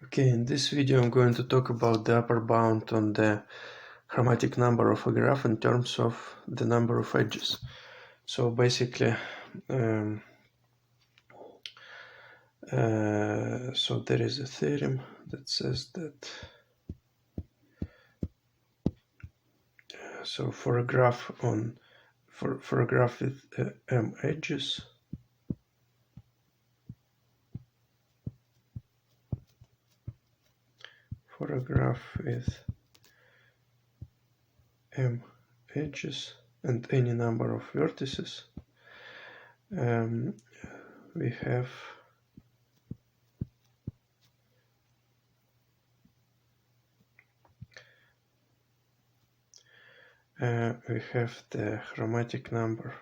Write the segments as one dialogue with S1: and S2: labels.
S1: Okay, in this video I'm going to talk about the upper bound on the chromatic number of a graph in terms of the number of edges. So basically, so there is a theorem that says that so for a graph with m edges, for a graph with m edges and any number of vertices, we have the chromatic number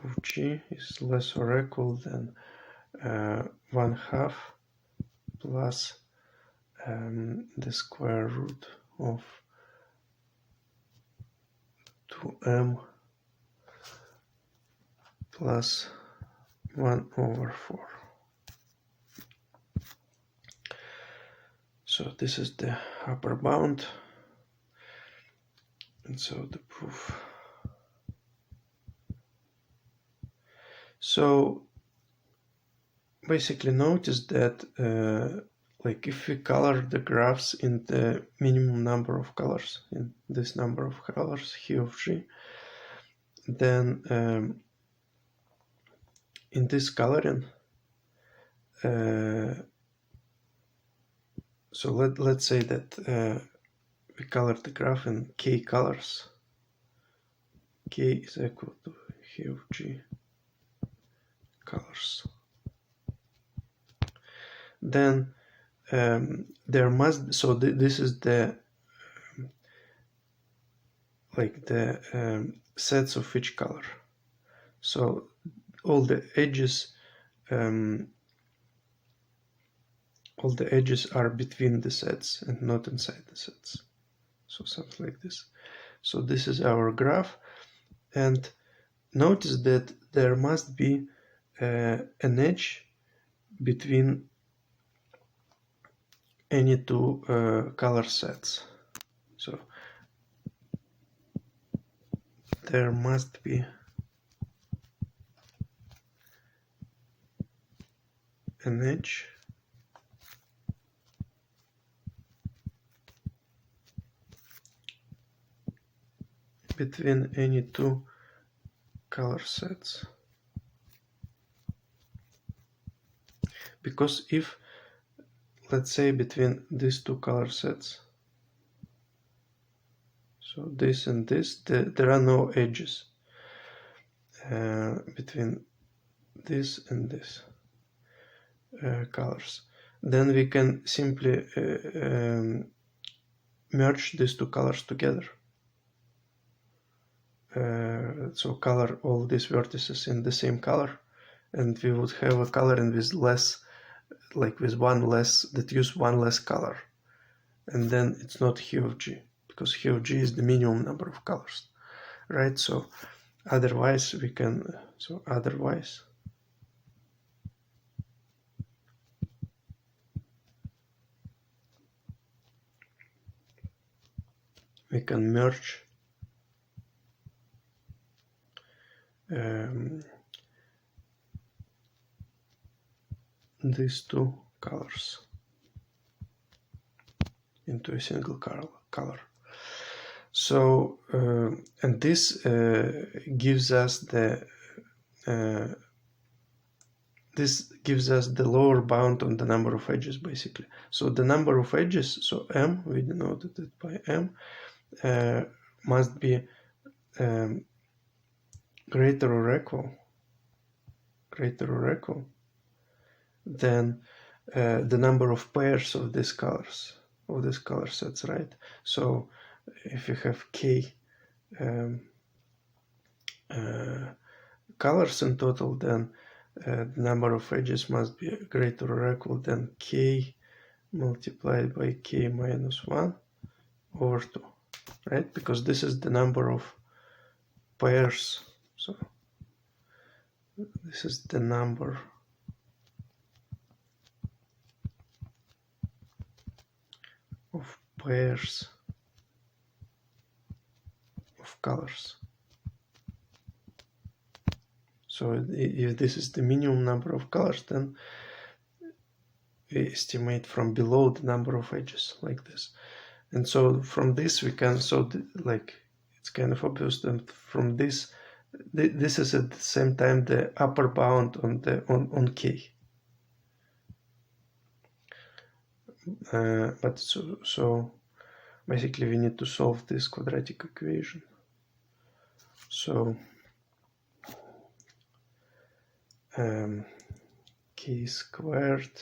S1: of G is less or equal than 1/2 plus the square root of 2m plus 1/4. So this is the upper bound, and so the proof. So basically notice that like if we color the graphs in the minimum number of colors, in this number of colors He of G, then in this coloring, so let's say that we color the graph in k colors. K is equal to He of G colors. Then there must, so this is the like the sets of each color. So all the edges are between the sets and not inside the sets. So something like this. So this is our graph, and notice that there must be an edge between any two color sets. So there must be an edge between any two color sets, because if, let's say, between these two color sets, so this and this, there are no edges between this and this colors, then we can simply merge these two colors together. So color all these vertices in the same color, and we would have a coloring with less, like with one less, that use one less color, and then it's not He of G, because He of G is the minimum number of colors, right? So otherwise we can, we can merge these two colors into a single color. So and this gives us the lower bound on the number of edges, basically. So the number of edges, so m, we denoted it by m, must be greater or equal than the number of pairs of these colors, of these color sets, right? So if you have k colors in total, then the number of edges must be greater or equal than k multiplied by k minus 1 over 2, right? Because this is the number of pairs. So this is the number of pairs of colors. So if this is the minimum number of colors, then we estimate from below the number of edges, like this. And so from this we can, like, it's kind of obvious that from this, this is at the same time the upper bound on k. But so basically we need to solve this quadratic equation. So k squared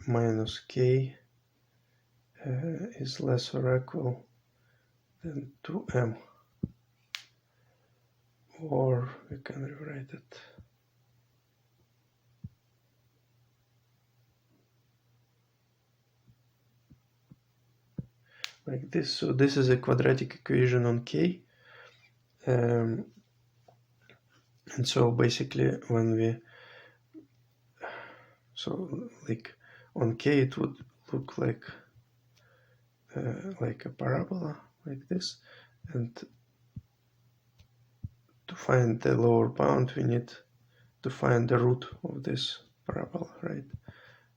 S1: minus k is less or equal than 2m, or we can rewrite it like this. So this is a quadratic equation on k, and so basically when we, so like on k it would look like a parabola like this, and to find the lower bound we need to find the root of this parabola, right?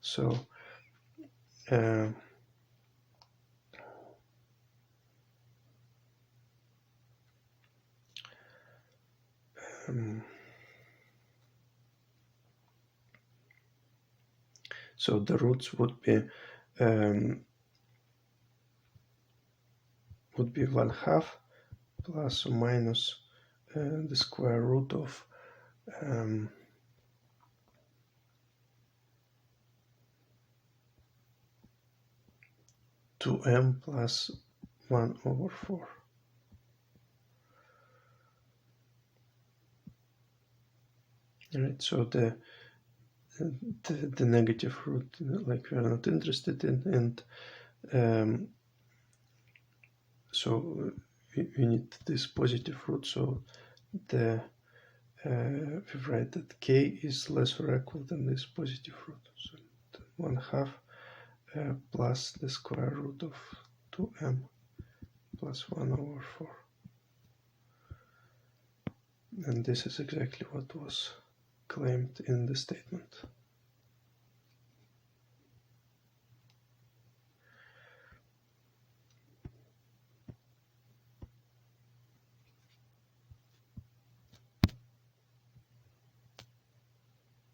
S1: So so the roots would be 1/2 plus or minus the square root of 2m plus 1/4. Right, so the negative root, like, we are not interested in, and so we need this positive root. So we write that k is less or equal than this positive root. So 1/2 plus the square root of 2m plus 1/4. And this is exactly what was claimed in the statement.